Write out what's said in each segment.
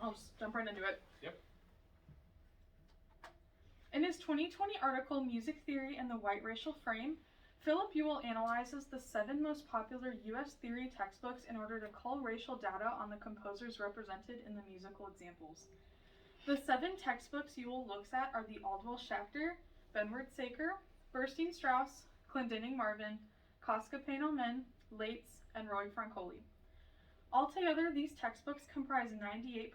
I'll just jump right into it. Yep. In his 2020 article, Music Theory and the White Racial Frame, Philip Ewell analyzes the 7 most popular U.S. theory textbooks in order to cull racial data on the composers represented in the musical examples. The 7 textbooks Ewell looks at are the Aldwell-Schachter, Benward-Saker, Burstein-Strauss, Clendening-Marvin, Koska-Payne-Allman, Lates, and Roig-Frankoli. Altogether, these textbooks comprise 98%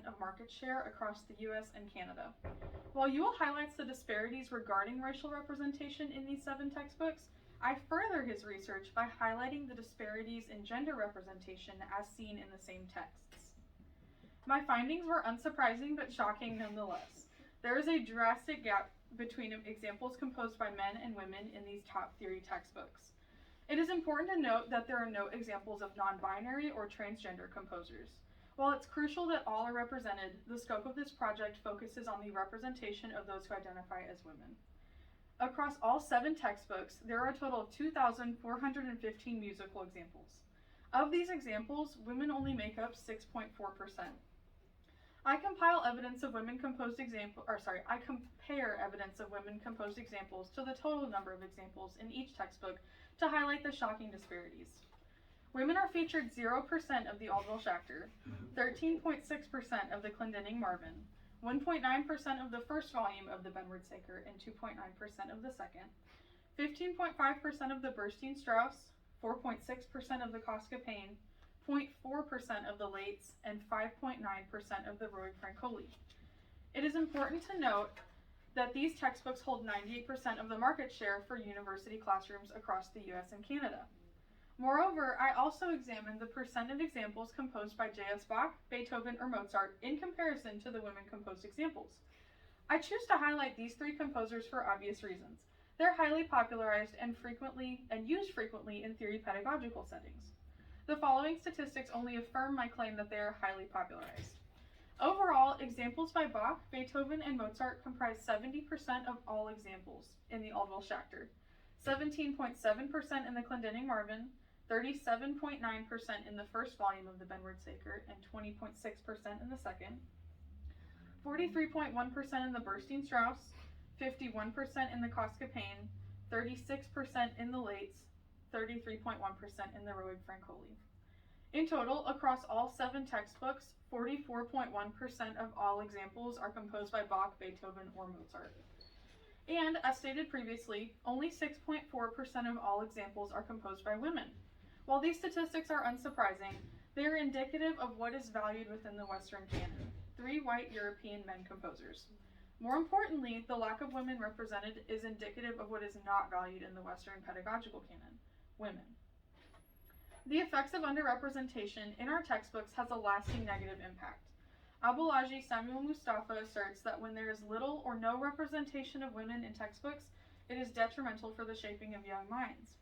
of market share across the U.S. and Canada. While Ewell highlights the disparities regarding racial representation in these 7 textbooks, I further his research by highlighting the disparities in gender representation as seen in the same texts. My findings were unsurprising but shocking nonetheless. There is a drastic gap between examples composed by men and women in these top theory textbooks. It is important to note that there are no examples of non-binary or transgender composers. While it's crucial that all are represented, the scope of this project focuses on the representation of those who identify as women. Across all 7 textbooks, there are a total of 2,415 musical examples. Of these examples, women only make up 6.4%. I compare evidence of women composed examples to the total number of examples in each textbook to highlight the shocking disparities. Women are featured 0% of the Aldwell-Schachter, 13.6% of the Clendening-Marvin, 1.9% of the first volume of the Benward-Saker, and 2.9% of the second, 15.5% of the Burstein-Strauss, 4.6% of the Koska-Payne, 0.4% of the Lates, and 5.9% of the Roig-Frankoli. It is important to note that these textbooks hold 98% of the market share for university classrooms across the US and Canada. Moreover, I also examined the percent of examples composed by J.S. Bach, Beethoven, or Mozart in comparison to the women-composed examples. I choose to highlight these 3 composers for obvious reasons. They're highly popularized and used frequently in theory pedagogical settings. The following statistics only affirm my claim that they are highly popularized. Overall, examples by Bach, Beethoven, and Mozart comprise 70% of all examples in the Aldwell-Schachter, 17.7% in the Clendening-Marvin, 37.9% in the first volume of the Benward-Saker, and 20.6% in the second, 43.1% in the Burstein-Strauss, 51% in the Koska-Payne, 36% in the Lates, 33.1% in the Roig-Frankoli. In total, across all 7 textbooks, 44.1% of all examples are composed by Bach, Beethoven, or Mozart. And, as stated previously, only 6.4% of all examples are composed by women. While these statistics are unsurprising, they are indicative of what is valued within the Western canon: 3 white European men composers. More importantly, the lack of women represented is indicative of what is not valued in the Western pedagogical canon: women. The effects of underrepresentation in our textbooks has a lasting negative impact. Abulaji Samuel Mustafa asserts that when there is little or no representation of women in textbooks, it is detrimental for the shaping of young minds.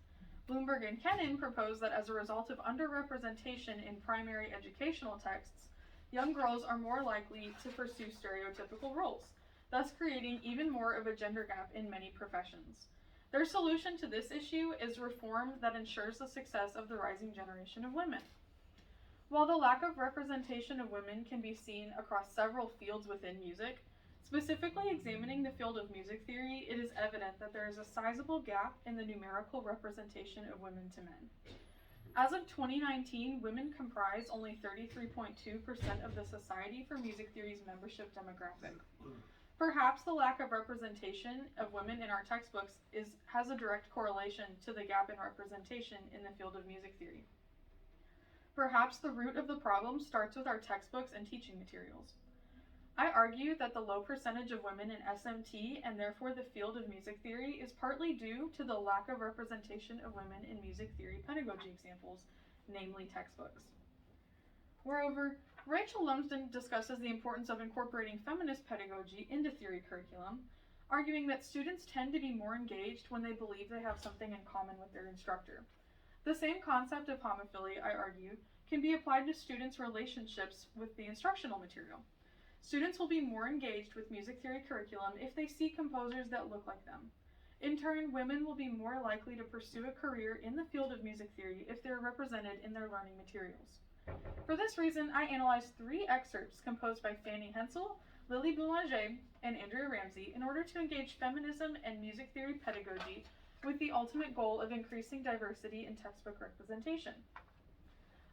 Bloomberg and Kennan propose that as a result of underrepresentation in primary educational texts, young girls are more likely to pursue stereotypical roles, thus creating even more of a gender gap in many professions. Their solution to this issue is reform that ensures the success of the rising generation of women. While the lack of representation of women can be seen across several fields within music, specifically examining the field of music theory, it is evident that there is a sizable gap in the numerical representation of women to men. As of 2019, women comprise only 33.2% of the Society for Music Theory's membership demographic. Perhaps the lack of representation of women in our textbooks has a direct correlation to the gap in representation in the field of music theory. Perhaps the root of the problem starts with our textbooks and teaching materials. I argue that the low percentage of women in SMT, and therefore the field of music theory, is partly due to the lack of representation of women in music theory pedagogy examples, namely textbooks. Moreover, Rachel Lumsden discusses the importance of incorporating feminist pedagogy into theory curriculum, arguing that students tend to be more engaged when they believe they have something in common with their instructor. The same concept of homophily, I argue, can be applied to students' relationships with the instructional material. Students will be more engaged with music theory curriculum if they see composers that look like them. In turn, women will be more likely to pursue a career in the field of music theory if they are represented in their learning materials. For this reason, I analyzed 3 excerpts composed by Fanny Hensel, Lily Boulanger, and Andrea Ramsey in order to engage feminism and music theory pedagogy with the ultimate goal of increasing diversity in textbook representation.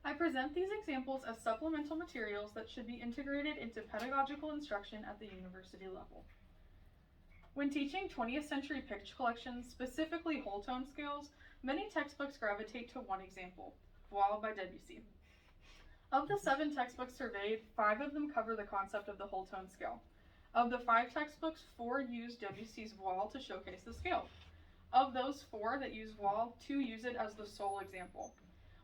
I present these examples as supplemental materials that should be integrated into pedagogical instruction at the university level. When teaching 20th century pitch collections, specifically whole tone scales, many textbooks gravitate to one example, Voile by Debussy. Of the 7 textbooks surveyed, 5 of them cover the concept of the whole tone scale. Of the 5 textbooks, 4 use Debussy's Voile to showcase the scale. Of those 4 that use Voile, 2 use it as the sole example.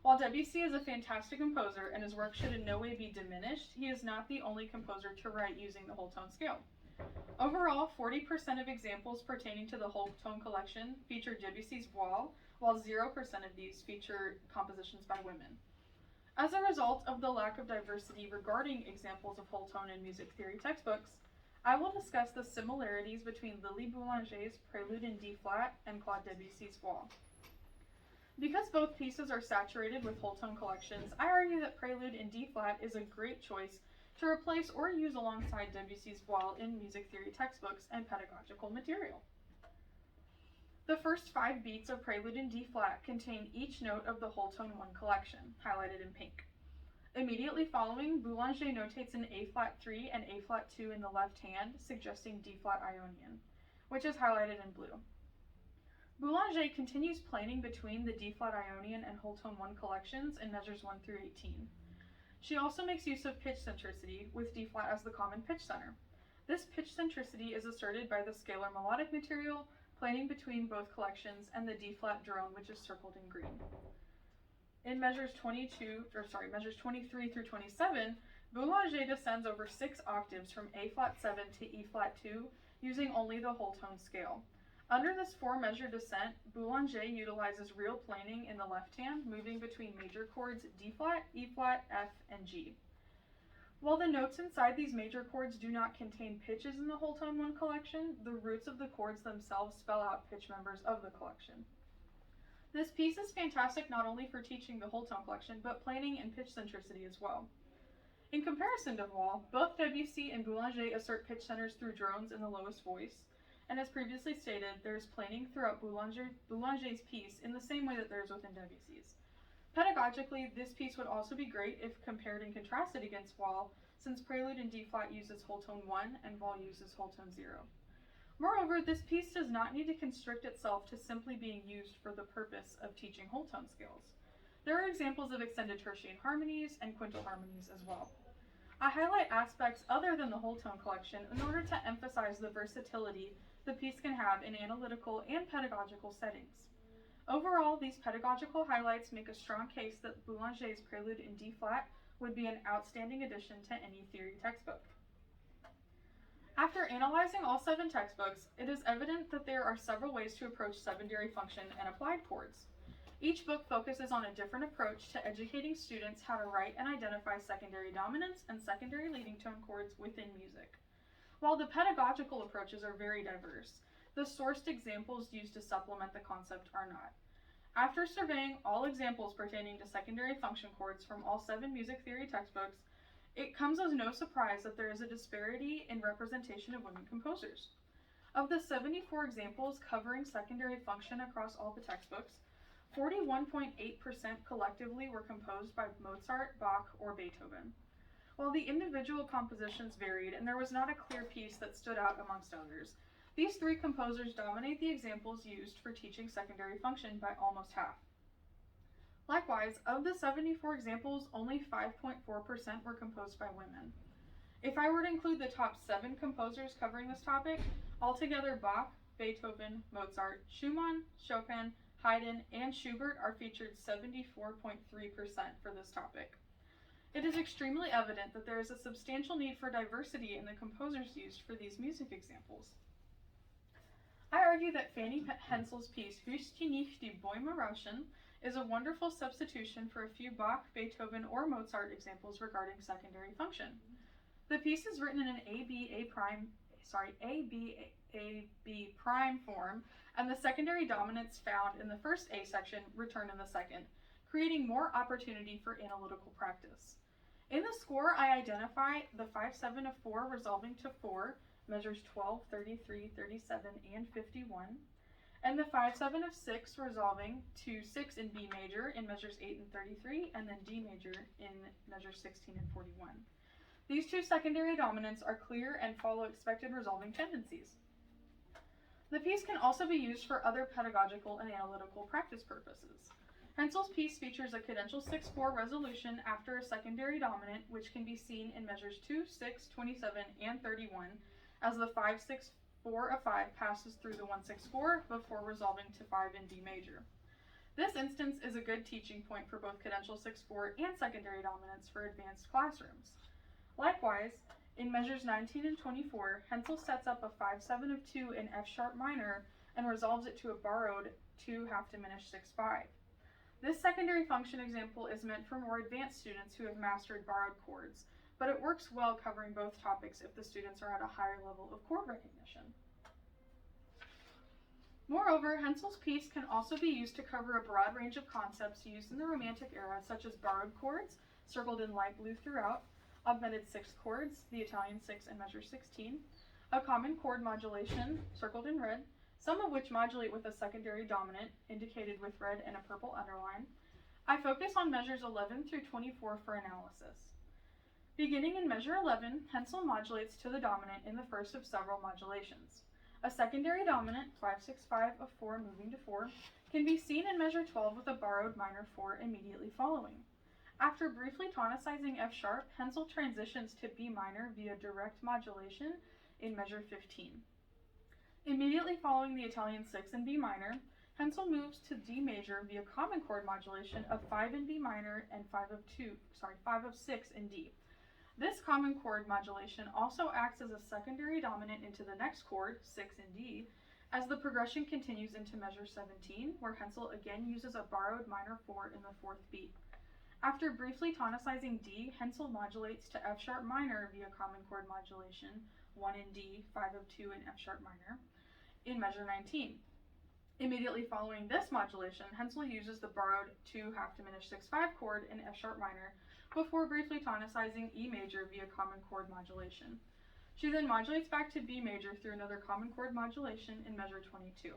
While Debussy is a fantastic composer and his work should in no way be diminished, he is not the only composer to write using the whole tone scale. Overall, 40% of examples pertaining to the whole tone collection feature Debussy's Voile, while 0% of these feature compositions by women. As a result of the lack of diversity regarding examples of whole tone in music theory textbooks, I will discuss the similarities between Lily Boulanger's Prelude in D-flat and Claude Debussy's Voile. Because both pieces are saturated with whole tone collections, I argue that Prelude in D-flat is a great choice to replace or use alongside Debussy's Voile in music theory textbooks and pedagogical material. The first 5 beats of Prelude in D-flat contain each note of the whole tone 1 collection, highlighted in pink. Immediately following, Boulanger notates an A-flat 3 and A-flat 2 in the left hand, suggesting D-flat Ionian, which is highlighted in blue. Boulanger continues planning between the D-flat Ionian and whole tone 1 collections in measures 1 through 18. She also makes use of pitch centricity, with D-flat as the common pitch center. This pitch centricity is asserted by the scalar melodic material, planning between both collections, and the D-flat drone, which is circled in green. In measures 23 through 27, Boulanger descends over 6 octaves from A-flat 7 to E-flat 2, using only the whole tone scale. Under this 4-measure descent, Boulanger utilizes real planing in the left hand, moving between major chords D-flat, E-flat, F, and G. While the notes inside these major chords do not contain pitches in the whole tone 1 collection, the roots of the chords themselves spell out pitch members of the collection. This piece is fantastic not only for teaching the whole tone collection, but planning and pitch centricity as well. In comparison to Voile, both Debussy and Boulanger assert pitch centers through drones in the lowest voice, and as previously stated, there is planning throughout Boulanger's piece in the same way that there is within Debussy's. Pedagogically, this piece would also be great if compared and contrasted against Voile, since Prelude in D-flat uses whole tone 1 and Voile uses whole tone 0. Moreover, this piece does not need to constrict itself to simply being used for the purpose of teaching whole tone scales. There are examples of extended tertiary harmonies and quintal harmonies as well. I highlight aspects other than the whole tone collection in order to emphasize the versatility the piece can have in analytical and pedagogical settings. Overall, these pedagogical highlights make a strong case that Boulanger's Prelude in D-flat would be an outstanding addition to any theory textbook. After analyzing all 7 textbooks, it is evident that there are several ways to approach secondary function and applied chords. Each book focuses on a different approach to educating students how to write and identify secondary dominants and secondary leading tone chords within music. While the pedagogical approaches are very diverse, the sourced examples used to supplement the concept are not. After surveying all examples pertaining to secondary function chords from all 7 music theory textbooks, it comes as no surprise that there is a disparity in representation of women composers. Of the 74 examples covering secondary function across all the textbooks, 41.8% collectively were composed by Mozart, Bach, or Beethoven. While the individual compositions varied and there was not a clear piece that stood out amongst others, these 3 composers dominate the examples used for teaching secondary function by almost half. Likewise, of the 74 examples, only 5.4% were composed by women. If I were to include the top 7 composers covering this topic, altogether Bach, Beethoven, Mozart, Schumann, Chopin, Haydn, and Schubert are featured 74.3% for this topic. It is extremely evident that there is a substantial need for diversity in the composers used for these music examples. I argue that Fanny Hensel's piece, Hüst die nicht die Bäume rauschen, is a wonderful substitution for a few Bach, Beethoven, or Mozart examples regarding secondary function. The piece is written in an A-B prime form, and the secondary dominants found in the first A section return in the second, creating more opportunity for analytical practice. In the score, I identify the 5-7 of 4 resolving to 4, measures 12, 33, 37, and 51, and the 5-7 of 6 resolving to 6 in B major in measures 8 and 33, and then D major in measures 16 and 41. These two secondary dominants are clear and follow expected resolving tendencies. The piece can also be used for other pedagogical and analytical practice purposes. Hensel's piece features a cadential 6-4 resolution after a secondary dominant, which can be seen in measures 2, 6, 27, and 31, as the 5-6-4 of 5 passes through the 1-6-4 before resolving to 5 in D major. This instance is a good teaching point for both cadential 6-4 and secondary dominants for advanced classrooms. Likewise, in measures 19 and 24, Hensel sets up a 5-7 of 2 in F sharp minor and resolves it to a borrowed 2 half diminished 6-5. This secondary function example is meant for more advanced students who have mastered borrowed chords, but it works well covering both topics if the students are at a higher level of chord recognition. Moreover, Hensel's piece can also be used to cover a broad range of concepts used in the Romantic era, such as borrowed chords, circled in light blue throughout, augmented sixth chords, the Italian 6 and measure 16, a common chord modulation, circled in red, some of which modulate with a secondary dominant, indicated with red and a purple underline. I focus on measures 11 through 24 for analysis. Beginning in measure 11, Hensel modulates to the dominant in the first of several modulations. A secondary dominant, 5-6-5 of 4 moving to 4, can be seen in measure 12 with a borrowed minor 4 immediately following. After briefly tonicizing F sharp, Hensel transitions to B minor via direct modulation in measure 15. Immediately following the Italian 6 in B minor, Hensel moves to D major via common chord modulation of 5 in B minor and 5 of 6 in D. This common chord modulation also acts as a secondary dominant into the next chord, 6 in D, as the progression continues into measure 17, where Hensel again uses a borrowed minor 4 in the 4th beat. After briefly tonicizing D, Hensel modulates to F sharp minor via common chord modulation, 1 in D, 5 of 2 in F sharp minor, in measure 19. Immediately following this modulation, Hensel uses the borrowed 2 half diminished 6-5 chord in F sharp minor before briefly tonicizing E major via common chord modulation. She then modulates back to B major through another common chord modulation in measure 22.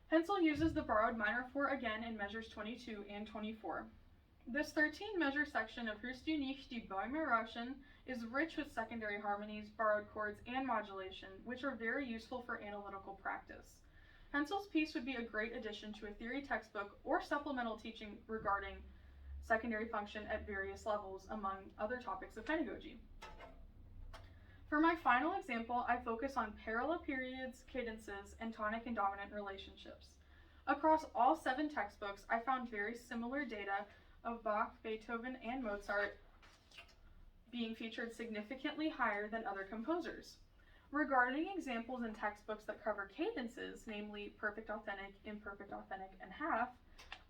Hensel uses the borrowed minor 4 again in measures 22 and 24. This 13-measure section of Hörst du nicht die Bäume rauschen is rich with secondary harmonies, borrowed chords, and modulation, which are very useful for analytical practice. Hensel's piece would be a great addition to a theory textbook or supplemental teaching regarding secondary function at various levels, among other topics of pedagogy. For my final example, I focus on parallel periods, cadences, and tonic and dominant relationships. Across all 7 textbooks, I found very similar data of Bach, Beethoven, and Mozart being featured significantly higher than other composers. Regarding examples in textbooks that cover cadences, namely perfect authentic, imperfect authentic, and half,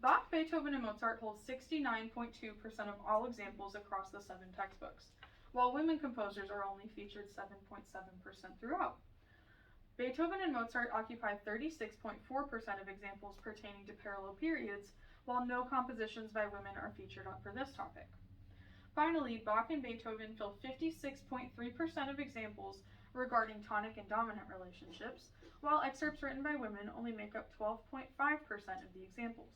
Bach, Beethoven, and Mozart hold 69.2% of all examples across the 7 textbooks, while women composers are only featured 7.7% throughout. Beethoven and Mozart occupy 36.4% of examples pertaining to parallel periods, while no compositions by women are featured for this topic. Finally, Bach and Beethoven fill 56.3% of examples regarding tonic and dominant relationships, while excerpts written by women only make up 12.5% of the examples.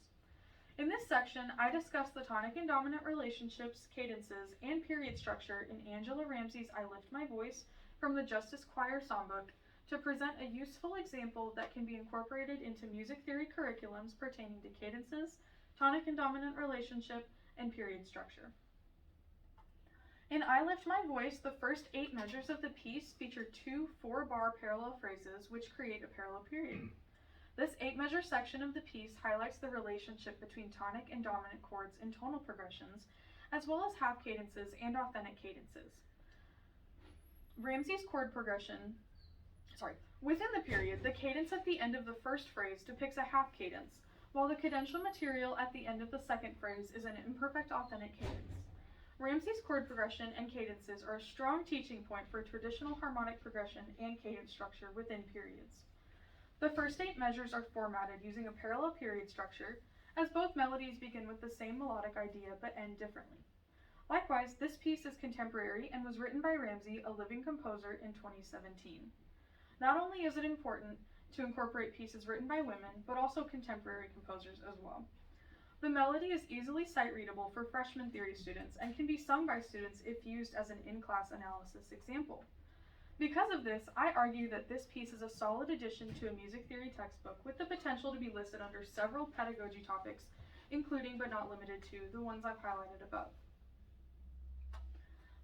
In this section, I discuss the tonic and dominant relationships, cadences, and period structure in Angela Ramsey's I Lift My Voice from the Justice Choir Songbook to present a useful example that can be incorporated into music theory curriculums pertaining to cadences, tonic and dominant relationship, and period structure. In I Lift My Voice, the first 8 measures of the piece feature 2 4-bar parallel phrases which create a parallel period. This 8-measure section of the piece highlights the relationship between tonic and dominant chords in tonal progressions, as well as half cadences and authentic cadences. Ramsey's chord progression, within the period, the cadence at the end of the first phrase depicts a half cadence, while the cadential material at the end of the second phrase is an imperfect authentic cadence. Ramsey's chord progression and cadences are a strong teaching point for traditional harmonic progression and cadence structure within periods. The first 8 measures are formatted using a parallel period structure, as both melodies begin with the same melodic idea but end differently. Likewise, this piece is contemporary and was written by Ramsey, a living composer, in 2017. Not only is it important to incorporate pieces written by women, but also contemporary composers as well. The melody is easily sight-readable for freshman theory students and can be sung by students if used as an in-class analysis example. Because of this, I argue that this piece is a solid addition to a music theory textbook with the potential to be listed under several pedagogy topics, including but not limited to the ones I've highlighted above.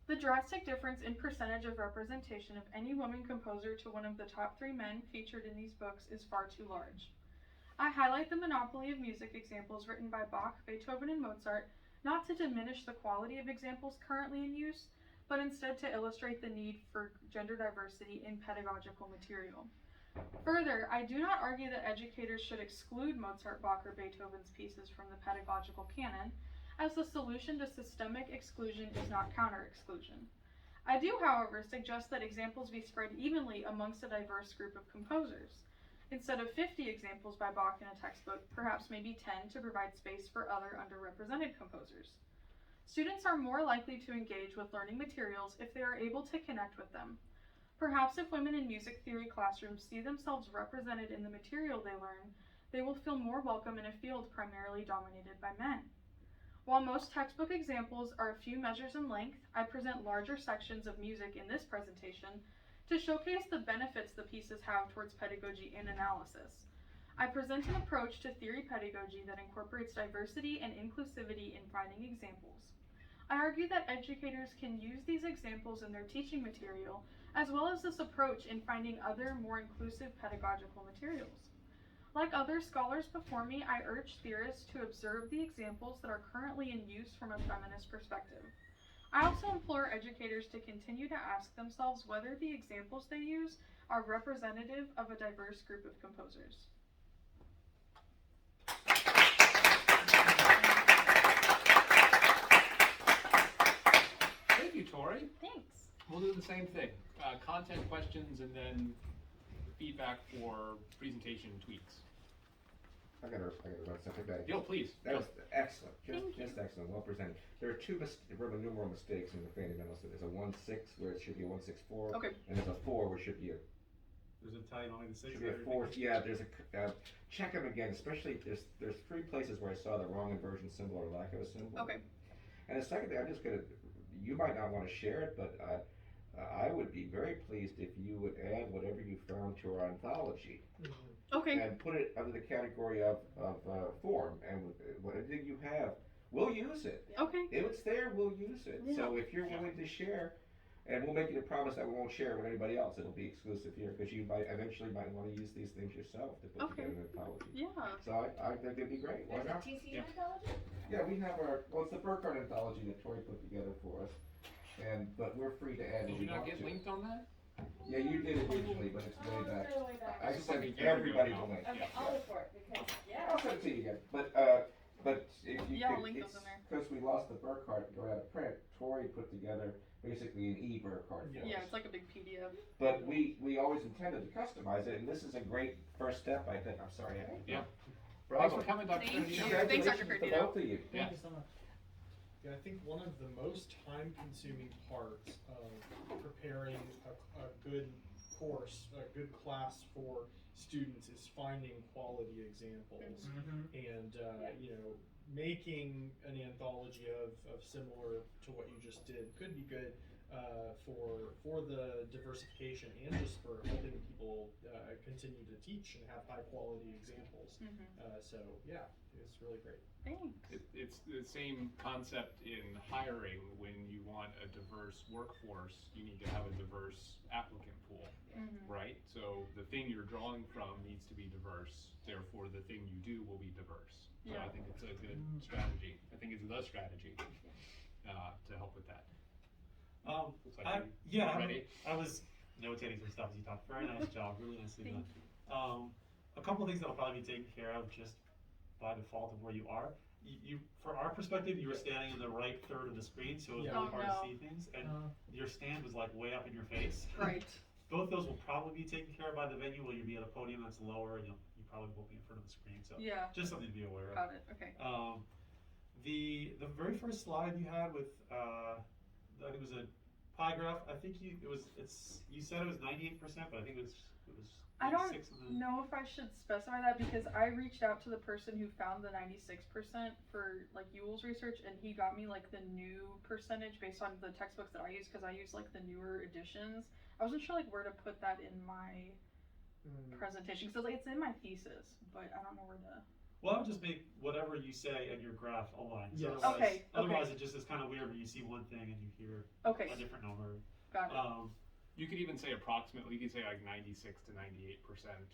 The drastic difference in percentage of representation of any woman composer to one of the top 3 men featured in these books is far too large. I highlight the monopoly of music examples written by Bach, Beethoven, and Mozart, not to diminish the quality of examples currently in use, but instead to illustrate the need for gender diversity in pedagogical material. Further, I do not argue that educators should exclude Mozart, Bach, or Beethoven's pieces from the pedagogical canon, as the solution to systemic exclusion is not counter-exclusion. I do, however, suggest that examples be spread evenly amongst a diverse group of composers. Instead of 50 examples by Bach in a textbook, perhaps maybe 10 to provide space for other underrepresented composers. Students are more likely to engage with learning materials if they are able to connect with them. Perhaps if women in music theory classrooms see themselves represented in the material they learn, they will feel more welcome in a field primarily dominated by men. While most textbook examples are a few measures in length, I present larger sections of music in this presentation to showcase the benefits the pieces have towards pedagogy and analysis. I present an approach to theory pedagogy that incorporates diversity and inclusivity in finding examples. I argue that educators can use these examples in their teaching material, as well as this approach in finding other, more inclusive pedagogical materials. Like other scholars before me, I urge theorists to observe the examples that are currently in use from a feminist perspective. I also implore educators to continue to ask themselves whether the examples they use are representative of a diverse group of composers. Thank you, Tori. Thanks. We'll do the same thing. Content questions and then feedback for presentation tweaks. I gotta run something back. Yo, please. That was excellent. Thank you. Just excellent. Well presented. There are two Roman numeral mistakes in the fundamental. So there's a 1-6 where it should be a 1-6-4. Okay. And there's a 4 where it should be a. There's a Italian only the 6. Should be a 4. Yeah. There's a. Check them again. Especially there's 3 places where I saw the wrong inversion symbol or lack of a symbol. Okay. And the second thing, I'm just gonna. You might not want to share it, but I would be very pleased if you would add whatever you found to our anthology. Okay. And put it under the category of form, and whatever you have, we'll use it. Okay. If it's there, we'll use it. Yeah. So if you're willing to share, and we'll make you a promise that we won't share it with anybody else, it'll be exclusive here, because you might eventually want to use these things yourself to put Okay. together an anthology. Yeah. So I think it'd be great. Why not? TCU anthology? Yeah, we have it's the Burkhardt anthology that Tori put together for us, but we're free to add. Did you not get linked on that? Yeah, you did it originally, but it's way back. Way back. I It's sent like a year ago everybody now. the link. Okay, I'll look for it because, I'll yeah. send it to you again. But if you Yeah, I'll could, link it's those in there. because we lost the Burkhardt and go out of print. Tori put together basically an e-Burkhardt for Yeah, us. it's like a big PDF. But we always intended to customize it, and this is a great first step, I think. I'm sorry. Yeah. Bravo. Thanks for coming, Dr. Thank Cordino. you. Congratulations Thanks, Dr. to Cordino. both of you. Yeah. Thank you so much. Yeah, I think one of the most time-consuming parts of preparing a good course, a good class for students is finding quality examples. And, you know, making an anthology of similar to what you just did could be good for the diversification and just for helping people continue to teach and have high-quality examples. So, yeah, it's really great. Thanks. It's the same concept in hiring. When you want a diverse workforce, you need to have a diverse applicant pool, right? So the thing you're drawing from needs to be diverse. Therefore, the thing you do will be diverse. So Yeah. I think it's a good strategy. I think it's the strategy to help with that. Looks like you ready? I was notating some stuff as you talked. Very nice job, really nicely done. A couple of things that will probably be taken care of just by default of where you are. You for our perspective, you were standing in the right third of the screen, so it was Yeah. really Oh, hard no. to see things, and your stand was like way up in your face. Right. Both those will probably be taken care of by the venue, where you'll be at a podium that's lower, and you probably won't be in front of the screen, so Yeah, just something to be aware of. got it, okay. The very first slide you had with I think it was a pie graph. I think you said it was 98%, but I think it was I don't 86 know if I should specify that because I reached out to the person who found the 96% for like Ewell's research, and he got me like the new percentage based on the textbooks that I use because I use like the newer editions. I wasn't sure like where to put that in my presentation because like it's in my thesis, but I don't know where to. Well, I would just make whatever you say in your graph align. Yes. Okay, Otherwise, it just is kind of weird when you see one thing and you hear Okay, a different number. got it. You could even say approximately, you could say like 96 to 98%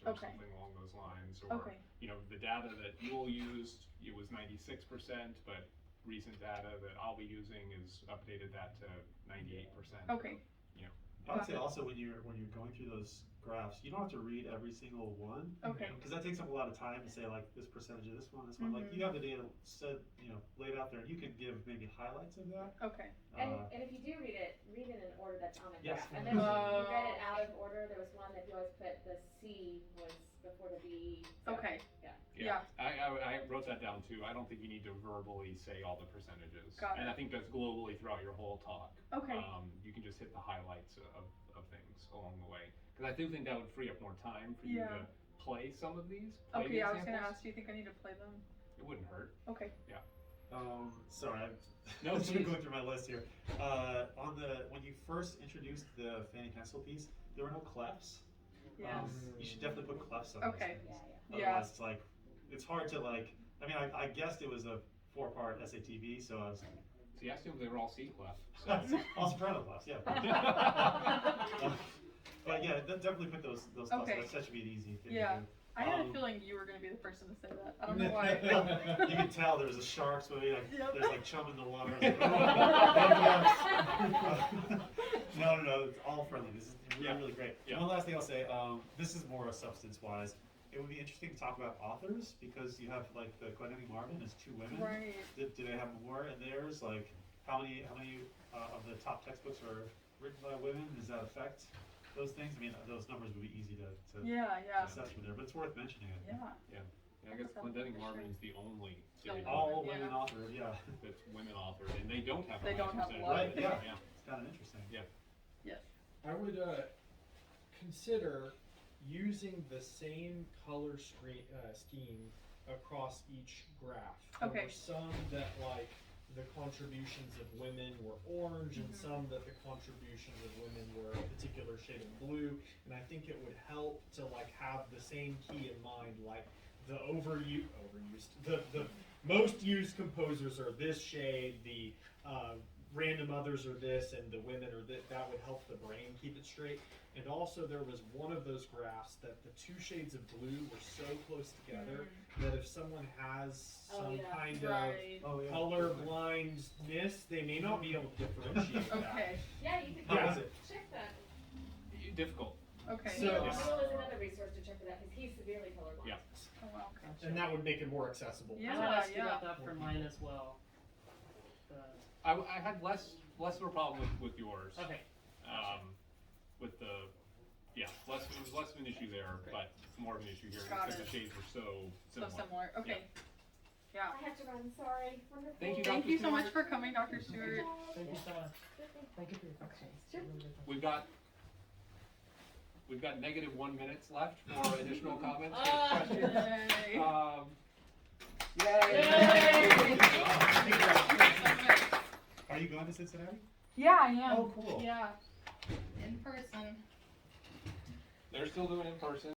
or Okay. something along those lines. Or, Okay. you know, the data that Yule used, it was 96%, but recent data that I'll be using is updated that to 98%. Okay. I would say also when you're going through those graphs, you don't have to read every single one. Okay. Because that takes up a lot of time to say like this percentage of this one, this one. Like you have the data laid out there, and you could give maybe highlights of that. Okay. And if you do read it in order that's on the Yes. graph. And then when you read it out of order, there was one that you always put the C was before the B. So, Okay. Yeah. I wrote that down too. I don't think you need to verbally say all the percentages. Got And it. I think that's globally throughout your whole talk. Okay. You can just hit the highlights of things along the way. Because I do think that would free up more time for you to play some of these. Play Okay, the I was gonna examples. ask, do you think I need to play them? It wouldn't hurt. Okay. Sorry, No, I'm please. going through my list here. When you first introduced the Fanny Hensel piece, there were no clefs. Yes. You should definitely put clefs on Okay. those. Yeah. Otherwise, it's like it's hard to like. I mean, I guessed it was a 4-part SATB, so I was. See, I assumed they were all C clef. All soprano clefs, yeah. But yeah, definitely put those clefs. Okay. That should be an easy thing Yeah. to do. I had a feeling you were gonna be the person to say that. I don't know why. You can tell there's a shark swimming, like, Yep. there's like chum in the water. No, it's all friendly. This is really great. Yeah. One last thing I'll say, this is more substance-wise. It would be interesting to talk about authors because you have like the Glendenny Marvin is 2 women. Right. Do they have more in theirs? Like how many of the top textbooks are written by women? Does that affect those things? I mean, those numbers would be easy to Yeah. assess from there, but it's worth mentioning it. Yeah. Yeah, I guess Glendenning Marvin is the only series All Yeah. women authored, yeah. that's women authored, and they don't have a They high don't have percentage. a lot. Right, yeah. Yeah. It's kind of interesting. I would consider using the same color scheme across each graph. There Okay. were some that like the contributions of women were orange and some that the contributions of women were a particular shade of blue, and I think it would help to like have the same key in mind, like the the most used composers are this shade, the random others are this, and the women are that. That would help the brain keep it straight. And also there was one of those graphs that the 2 shades of blue were so close together that if someone has some kind Right. of color blindness, they may not be able to differentiate that. Okay. Yeah, you can How is it? check that. Difficult. Okay. So- Neil is another resource to check for that because he's severely colorblind. Yeah. Oh, wow. Okay. And that would make it more accessible. Yeah. I'll ask you about that for mine as well. I had less of a problem with yours. Okay. With the, it was less of an issue there, but more of an issue here Got because it. the shades were so So similar. similar. Okay. Yeah. I have to run, sorry. Wonderful. Thank you, Thank Dr. you so much Stewart. for coming, Dr. Stewart. Thank you so much. Thank you for your questions. We've got -1 minutes left for additional comments or Ah. questions. Yay. Yay! Are you going to Cincinnati? Yeah, I am. Oh, cool. Yeah. In person. They're still doing in person.